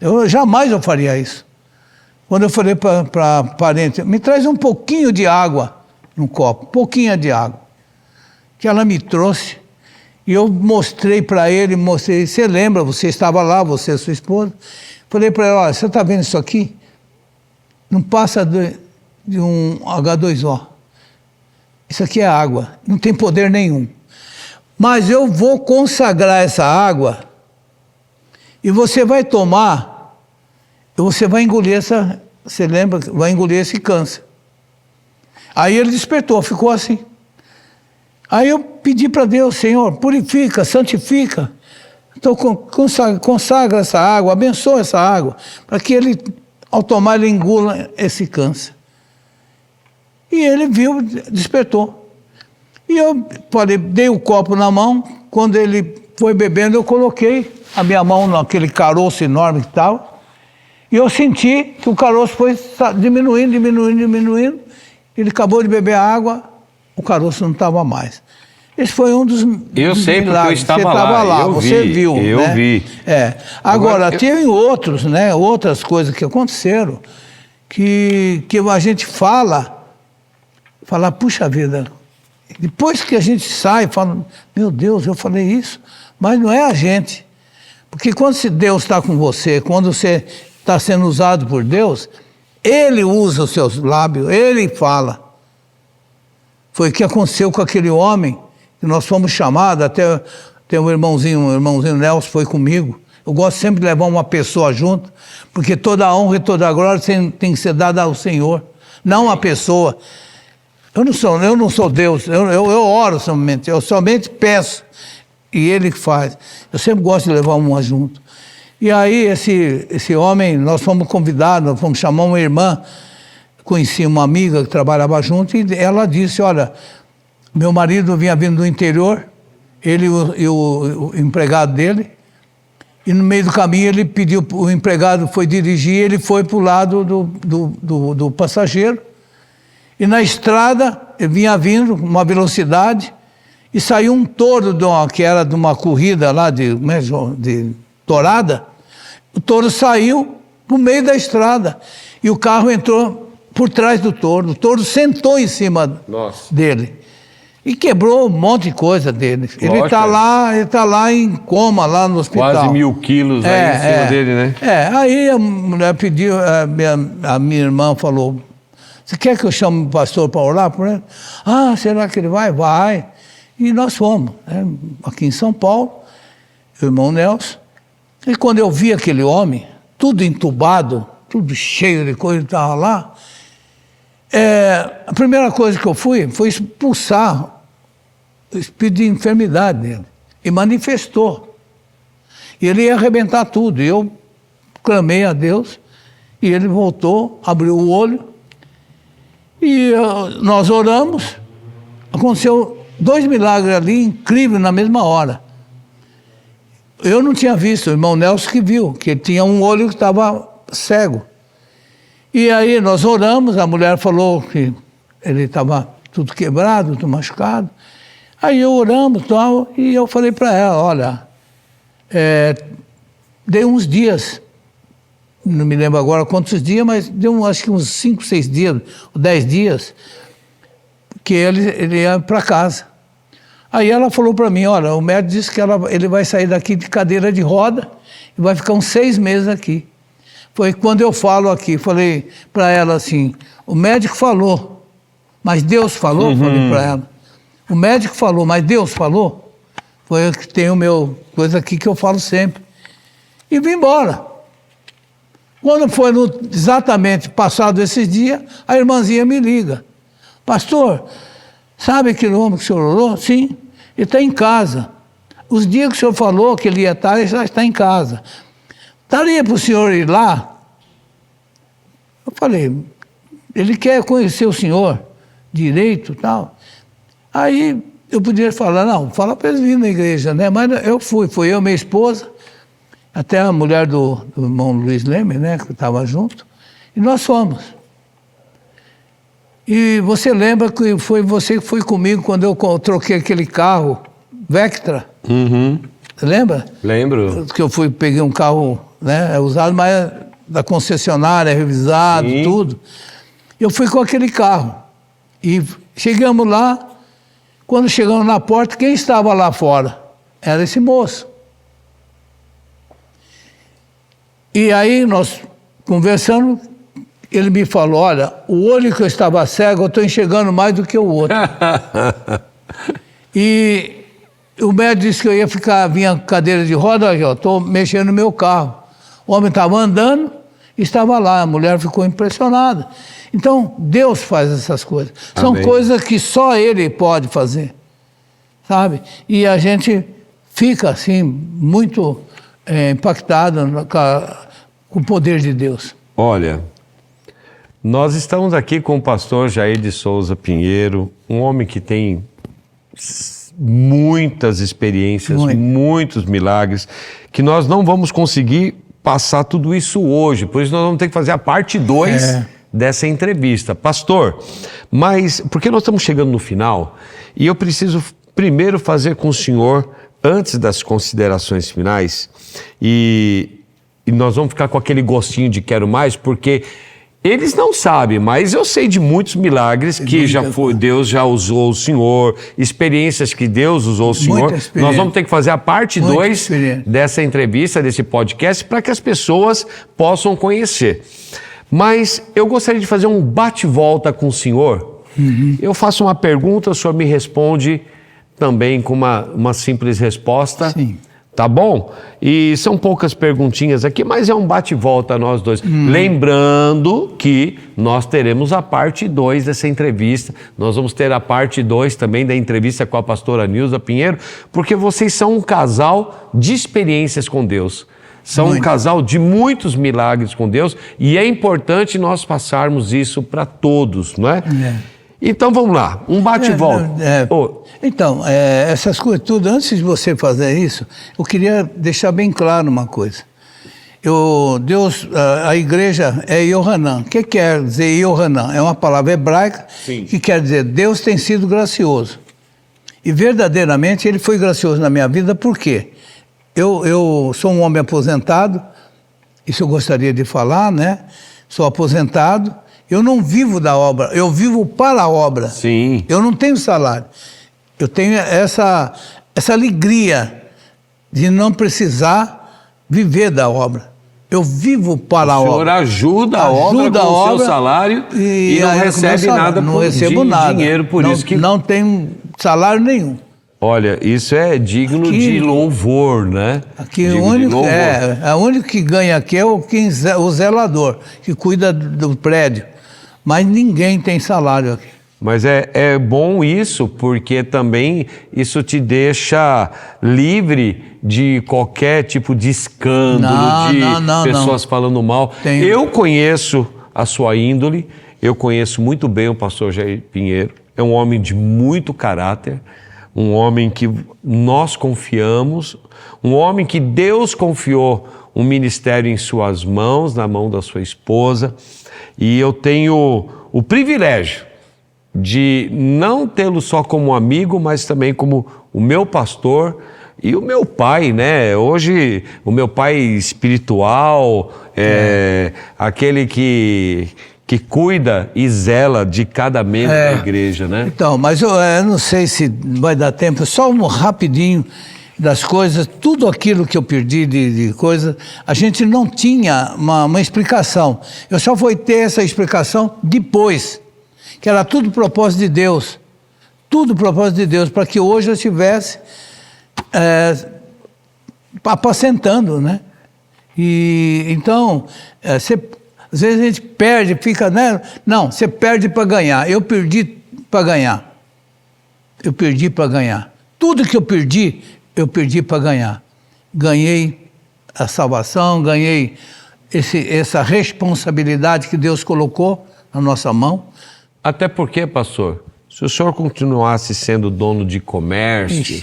eu jamais eu faria isso. Quando eu falei para a parente, me traz um pouquinho de água num copo, pouquinho de água, que ela me trouxe, e eu mostrei para ele, você lembra, você estava lá, você e sua esposa, falei para ela, olha, você está vendo isso aqui? Não passa de um H2O. Isso aqui é água, não tem poder nenhum. Mas eu vou consagrar essa água e você vai tomar, e você vai engolir você lembra? Vai engolir esse câncer. Aí ele despertou, ficou assim. Aí eu pedi para Deus, Senhor, purifica, santifica. Então consagra essa água, abençoa essa água, para que ele, ao tomar, ele engula esse câncer. E ele viu, despertou. E eu falei, dei o copo na mão, quando ele foi bebendo, eu coloquei a minha mão naquele caroço enorme que estava, e eu senti que o caroço foi diminuindo, ele acabou de beber a água, o caroço não estava mais. Esse foi um dos Eu sei, porque eu estava você lá, eu você vi, viu. eu né? vi. Agora tem outros, né, outras coisas que aconteceram, que a gente fala, puxa vida, depois que a gente sai, fala, meu Deus, eu falei isso, mas não é a gente. Porque quando Deus está com você, quando você está sendo usado por Deus, Ele usa os seus lábios, Ele fala. Foi o que aconteceu com aquele homem, que nós fomos chamados, até tem o irmãozinho Nelson foi comigo. Eu gosto sempre de levar uma pessoa junto, porque toda a honra e toda a glória tem que ser dada ao Senhor, não à pessoa. Eu não sou Deus, eu oro somente, eu somente peço, e Ele faz. Eu sempre gosto de levar uma junto. E aí esse homem, nós fomos convidados, nós fomos chamar uma irmã, conheci uma amiga que trabalhava junto, e ela disse, olha, meu marido vinha vindo do interior, ele e o empregado dele, e no meio do caminho ele pediu, o empregado foi dirigir, ele foi para o lado do passageiro, e na estrada, ele vinha vindo com uma velocidade, e saiu um touro que era de uma corrida lá de tourada. O touro saiu no meio da estrada, e o carro entrou por trás do touro. O touro sentou em cima dele e quebrou um monte de coisa dele. Ele está lá em coma, lá no hospital. Quase 1000 quilos aí em cima dele, né? Aí a mulher pediu, a minha irmã falou, você quer que eu chame o pastor para orar por ele? Ah, será que ele vai? Vai. E nós fomos, aqui em São Paulo, o irmão Nelson. E quando eu vi aquele homem, tudo entubado, tudo cheio de coisa, ele estava lá, a primeira coisa que eu foi expulsar o espírito de enfermidade dele. E manifestou. E ele ia arrebentar tudo. E eu clamei a Deus, e ele voltou, abriu o olho, e nós oramos. Aconteceu 2 milagres ali, incríveis, na mesma hora. Eu não tinha visto, o irmão Nelson que viu, que ele tinha um olho que estava cego. E aí nós oramos, a mulher falou que ele estava tudo quebrado, tudo machucado. Aí oramos tal, e eu falei para ela, olha, dei uns dias, não me lembro agora quantos dias, mas deu acho que uns 5, 6 dias, 10 dias, que ele ia para casa. Aí ela falou para mim, olha, o médico disse que ele vai sair daqui de cadeira de roda e vai ficar uns 6 meses aqui. Foi quando eu falo aqui, falei para ela assim, o médico falou, Mas Deus falou, falei para ela. O médico falou, mas Deus falou. Foi eu que tenho coisa aqui que eu falo sempre. E vim embora. Quando foi exatamente passado esses dias, a irmãzinha me liga. Pastor, sabe aquele homem que o senhor orou? Sim, ele está em casa. Os dias que o senhor falou que ele ia estar, ele já está em casa. Daria para o senhor ir lá? Eu falei, ele quer conhecer o senhor direito e tal. Aí eu podia falar, não, fala para ele vir na igreja, né? Mas eu fui eu, minha esposa, até a mulher do irmão Luiz Leme, né, que estava junto, e nós fomos. E você lembra que foi você que foi comigo quando eu troquei aquele carro, Vectra? Você lembra? Lembro. Que eu peguei um carro, né, usado, mas da concessionária, revisado, Sim. tudo. Eu fui com aquele carro. E chegamos lá, quando chegamos na porta, quem estava lá fora? Era esse moço. E aí nós conversando, ele me falou, olha, o olho que eu estava cego, eu estou enxergando mais do que o outro. E o médico disse que eu ia vinha cadeira de roda, eu estou mexendo no meu carro. O homem estava andando, estava lá, a mulher ficou impressionada. Então, Deus faz essas coisas. São Amém. coisas que só Ele pode fazer, sabe? E a gente fica, assim, muito impactado com o poder de Deus. Olha, nós estamos aqui com o pastor Jair de Souza Pinheiro, um homem que tem muitas experiências, muitos milagres, que nós não vamos conseguir passar tudo isso hoje, por isso nós vamos ter que fazer a parte 2 dessa entrevista. Pastor, mas porque nós estamos chegando no final e eu preciso primeiro fazer com o senhor, antes das considerações finais, e nós vamos ficar com aquele gostinho de quero mais, porque eles não sabem, mas eu sei de muitos milagres que Deus já usou o senhor, experiências que Deus usou o senhor. Nós vamos ter que fazer a parte 2 dessa entrevista, desse podcast, para que as pessoas possam conhecer. Mas eu gostaria de fazer um bate-volta com o senhor. Eu faço uma pergunta, o senhor me responde também com uma simples resposta. Sim. Tá bom? E são poucas perguntinhas aqui, mas é um bate-volta nós dois. Lembrando que nós teremos a parte 2 dessa entrevista. Nós vamos ter a parte 2 também da entrevista com a pastora Nilza Pinheiro, porque vocês são um casal de experiências com Deus. São um casal de muitos milagres com Deus e é importante nós passarmos isso para todos, não é? Então vamos lá, um bate-volta. Então, essas coisas tudo, antes de você fazer isso, eu queria deixar bem claro uma coisa. A igreja é Yohanan. O que quer dizer Yohanan? É uma palavra hebraica que quer dizer Deus tem sido gracioso. E verdadeiramente Ele foi gracioso na minha vida, por quê? Eu sou um homem aposentado, isso eu gostaria de falar, né? Sou aposentado, eu não vivo da obra, eu vivo para a obra. Sim. Eu não tenho salário. Eu tenho essa alegria de não precisar viver da obra. Eu vivo para a obra. O senhor ajuda a obra com o seu salário e não recebe nada dinheiro por isso que... Não tenho salário nenhum. Olha, isso é digno de louvor, né? Aqui o único que ganha aqui é o zelador, que cuida do prédio. Mas ninguém tem salário aqui. Mas é bom isso, porque também isso te deixa livre de qualquer tipo de escândalo, pessoas falando mal. Eu conheço a sua índole, eu conheço muito bem o pastor Jair Pinheiro, é um homem de muito caráter, um homem que nós confiamos, um homem que Deus confiou um ministério em suas mãos, na mão da sua esposa, e eu tenho o privilégio de não tê-lo só como amigo, mas também como o meu pastor e o meu pai, né? Hoje, o meu pai espiritual, aquele que cuida e zela de cada membro da igreja, né? Então, mas eu não sei se vai dar tempo, só um rapidinho das coisas, tudo aquilo que eu perdi de coisas, a gente não tinha uma explicação. Eu só fui ter essa explicação depois que era tudo propósito de Deus. Tudo propósito de Deus, para que hoje eu estivesse apacentando, né? E então, às vezes a gente perde, fica, né? Não, você perde para ganhar. Eu perdi para ganhar. Eu perdi para ganhar. Tudo que eu perdi para ganhar. Ganhei a salvação, ganhei essa responsabilidade que Deus colocou na nossa mão. Até porque, pastor, se o senhor continuasse sendo dono de comércio,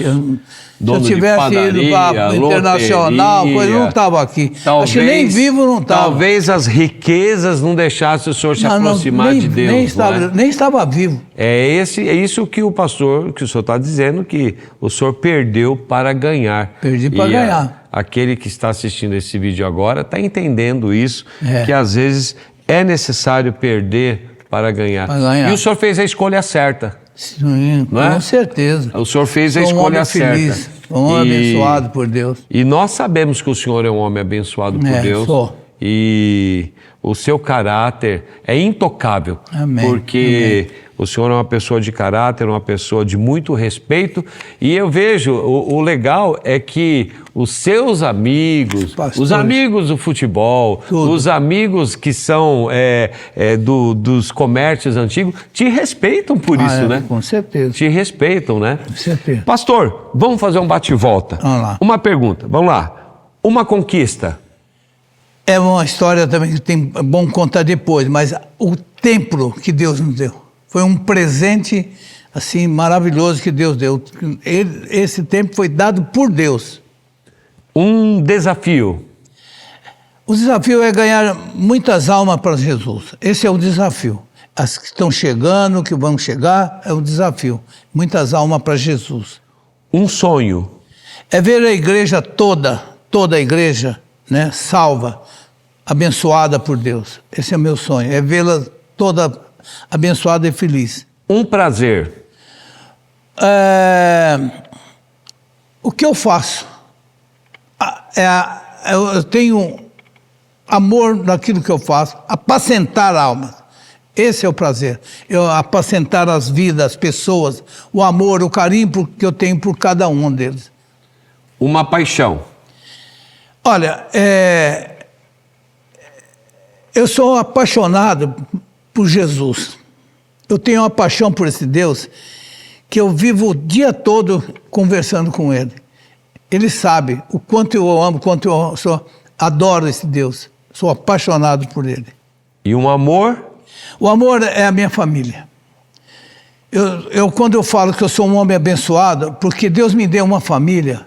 dono se eu tivesse de padaria, ido para internacional, coisa, não estava aqui. Talvez, acho que nem vivo não estava. Talvez as riquezas não deixassem o senhor se aproximar de Deus. Nem estava vivo. É isso que o senhor está dizendo, que o senhor perdeu para ganhar. Perdi para ganhar. Aquele que está assistindo esse vídeo agora está entendendo isso, que às vezes é necessário perder para ganhar. E o senhor fez a escolha certa. Sim, com certeza. O senhor fez a escolha certa. Feliz, um homem abençoado por Deus. E nós sabemos que o senhor é um homem abençoado por Deus. Sou. E o seu caráter é intocável. Amém. Porque o senhor é uma pessoa de caráter, uma pessoa de muito respeito. E eu vejo, o legal é que os seus amigos, pastores, os amigos do futebol, os amigos que são dos comércios antigos, te respeitam por isso, né? Com certeza. Te respeitam, né? Com certeza. Pastor, vamos fazer um bate-volta. Vamos lá. Uma pergunta, vamos lá. Uma conquista. É uma história também que é bom contar depois, mas o templo que Deus nos deu foi um presente assim maravilhoso que Deus deu. Esse templo foi dado por Deus. Um desafio. O desafio é ganhar muitas almas para Jesus. Esse é o desafio. As que estão chegando, que vão chegar, é o desafio. Muitas almas para Jesus. Um sonho. É ver a igreja toda a igreja, né, salva, abençoada por Deus. Esse é o meu sonho, é vê-la toda abençoada e feliz. Um prazer. O que eu faço? Eu tenho amor naquilo que eu faço, apacentar almas. Esse é o prazer. Eu apacentar as vidas, as pessoas, o amor, o carinho que eu tenho por cada um deles. Uma paixão. Olha, eu sou apaixonado por Jesus. Eu tenho uma paixão por esse Deus que eu vivo o dia todo conversando com Ele. Ele sabe o quanto eu amo, quanto eu adoro esse Deus. Sou apaixonado por Ele. E um amor? O amor é a minha família. Quando eu falo que eu sou um homem abençoado, porque Deus me deu uma família,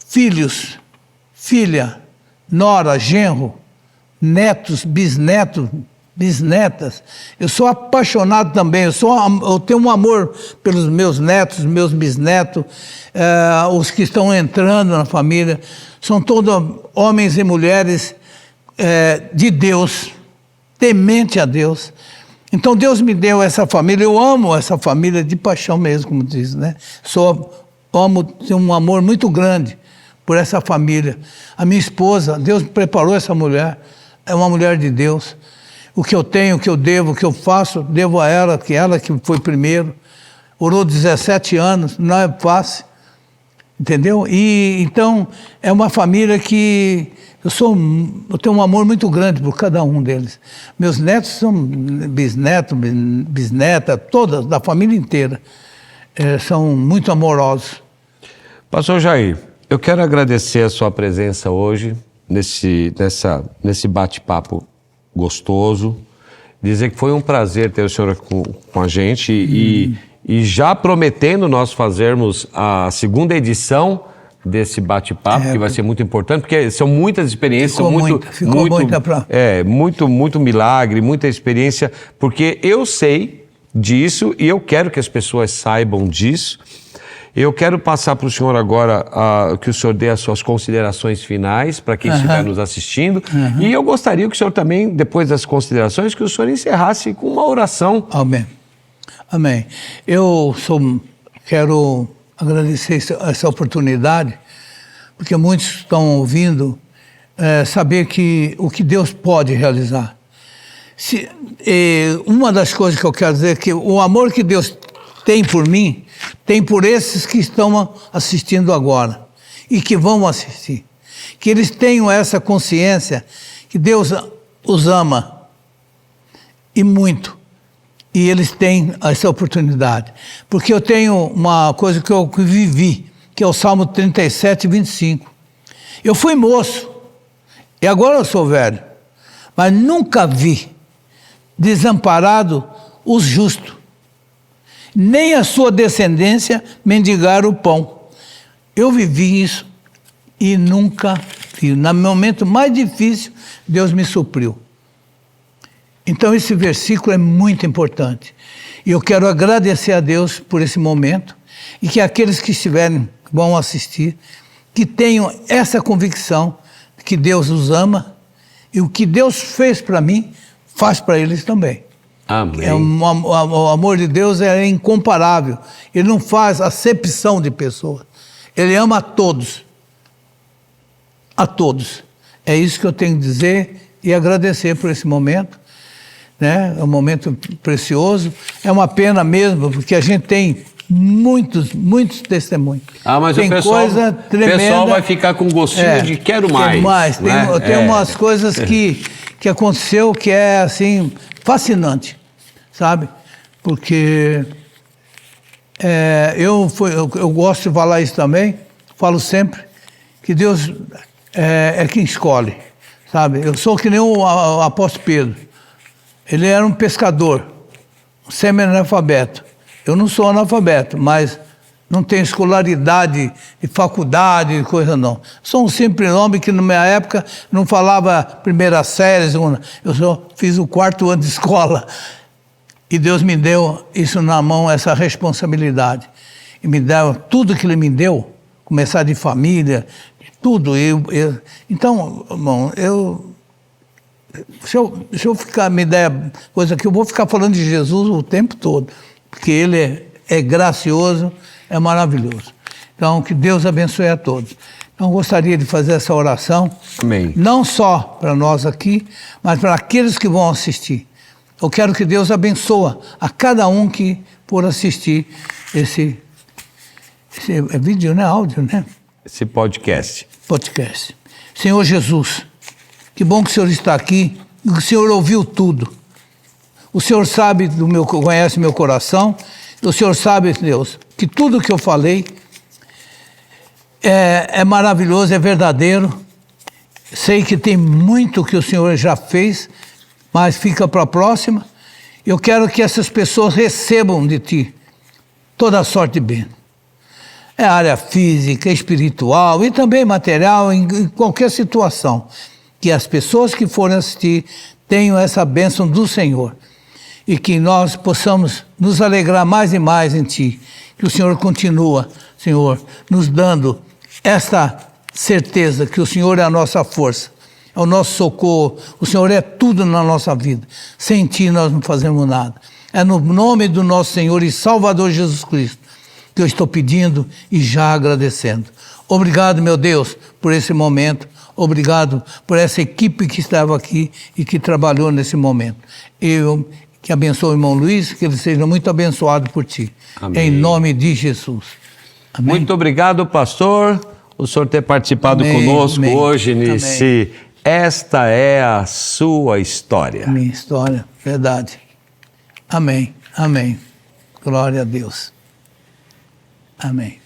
filhos, filha, nora, genro, netos, bisnetos, bisnetas. Eu sou apaixonado também, eu tenho um amor pelos meus netos, meus bisnetos, os que estão entrando na família. São todos homens e mulheres de Deus, temente a Deus. Então Deus me deu essa família, eu amo essa família de paixão mesmo, como diz, né? Tenho um amor muito grande por essa família. A minha esposa, Deus preparou essa mulher, é uma mulher de Deus. O que eu tenho, o que eu devo, o que eu faço, devo a ela que foi primeiro. Orou 17 anos, não é fácil, entendeu? E então é uma família que eu tenho um amor muito grande por cada um deles. Meus netos são bisneta, todas, da família inteira, são muito amorosos. Pastor Jair, eu quero agradecer a sua presença hoje, nesse bate-papo gostoso, dizer que foi um prazer ter o senhor com a gente e já prometendo nós fazermos a segunda edição desse bate-papo, que vai ser muito importante, porque são muitas experiências, muito milagre, muita experiência, porque eu sei disso e eu quero que as pessoas saibam disso. Eu quero passar para o senhor agora que o senhor dê as suas considerações finais para quem estiver nos assistindo. E eu gostaria que o senhor também, depois das considerações, que o senhor encerrasse com uma oração. Amém. Amém. Quero agradecer essa oportunidade, porque muitos estão ouvindo, saber o que Deus pode realizar. Uma das coisas que eu quero dizer é que o amor que Deus tem por mim, tem por esses que estão assistindo agora e que vão assistir. Que eles tenham essa consciência que Deus os ama e muito. E eles têm essa oportunidade. Porque eu tenho uma coisa que eu vivi, que é o Salmo 37, 25. Eu fui moço, e agora eu sou velho, mas nunca vi desamparado os justos, nem a sua descendência mendigar o pão. Eu vivi isso e nunca vi. No momento mais difícil, Deus me supriu. Então esse versículo é muito importante. E eu quero agradecer a Deus por esse momento e que aqueles que estiverem, vão assistir, que tenham essa convicção de que Deus os ama e o que Deus fez para mim, faz para eles também. Amém. O amor de Deus é incomparável. Ele não faz acepção de pessoas. Ele ama a todos. A todos. É isso que eu tenho que dizer e agradecer por esse momento. Né? É um momento precioso. É uma pena mesmo, porque a gente tem muitos testemunhos. Mas tem o pessoal, coisa tremenda. O pessoal vai ficar com gostinho de quero mais. Quero mais. Né? Tem umas coisas que aconteceu que é assim, fascinante, sabe? Porque eu gosto de falar isso também, falo sempre, que Deus é quem escolhe, sabe? Eu sou que nem o apóstolo Pedro. Ele era um pescador, um semi-analfabeto. Eu não sou analfabeto, mas não tenho escolaridade de faculdade, coisa não. Sou um simples homem que na minha época não falava primeira série, segunda. Eu só fiz o 4º ano de escola. E Deus me deu isso na mão, essa responsabilidade. E me deu tudo que Ele me deu, começar de família, de tudo. Então, irmão, se eu ficar, me der coisa que eu vou ficar falando de Jesus o tempo todo, porque Ele é gracioso, é maravilhoso. Então, que Deus abençoe a todos. Então, eu gostaria de fazer essa oração, Amém. Não só para nós aqui, mas para aqueles que vão assistir. Eu quero que Deus abençoe a cada um que for assistir esse vídeo, né? Áudio, né? Esse podcast. Senhor Jesus, que bom que o Senhor está aqui, e que o Senhor ouviu tudo. O Senhor sabe conhece meu coração, o Senhor sabe, Deus, que tudo que eu falei é maravilhoso, é verdadeiro. Sei que tem muito que o Senhor já fez, mas fica para a próxima. Eu quero que essas pessoas recebam de Ti toda a sorte de bem. É área física, espiritual e também material, em qualquer situação. Que as pessoas que forem assistir tenham essa bênção do Senhor. E que nós possamos nos alegrar mais e mais em Ti. Que o Senhor continua, Senhor, nos dando esta certeza que o Senhor é a nossa força, é o nosso socorro, o Senhor é tudo na nossa vida. Sem Ti nós não fazemos nada. É no nome do nosso Senhor e Salvador Jesus Cristo que eu estou pedindo e já agradecendo. Obrigado, meu Deus, por esse momento. Obrigado por essa equipe que estava aqui e que trabalhou nesse momento. Eu que abençoe o irmão Luiz, que ele seja muito abençoado por Ti. Amém. Em nome de Jesus. Amém. Muito obrigado, pastor, o senhor ter participado conosco hoje nesse Esta é a Sua História. Minha história, verdade. Amém. Glória a Deus. Amém.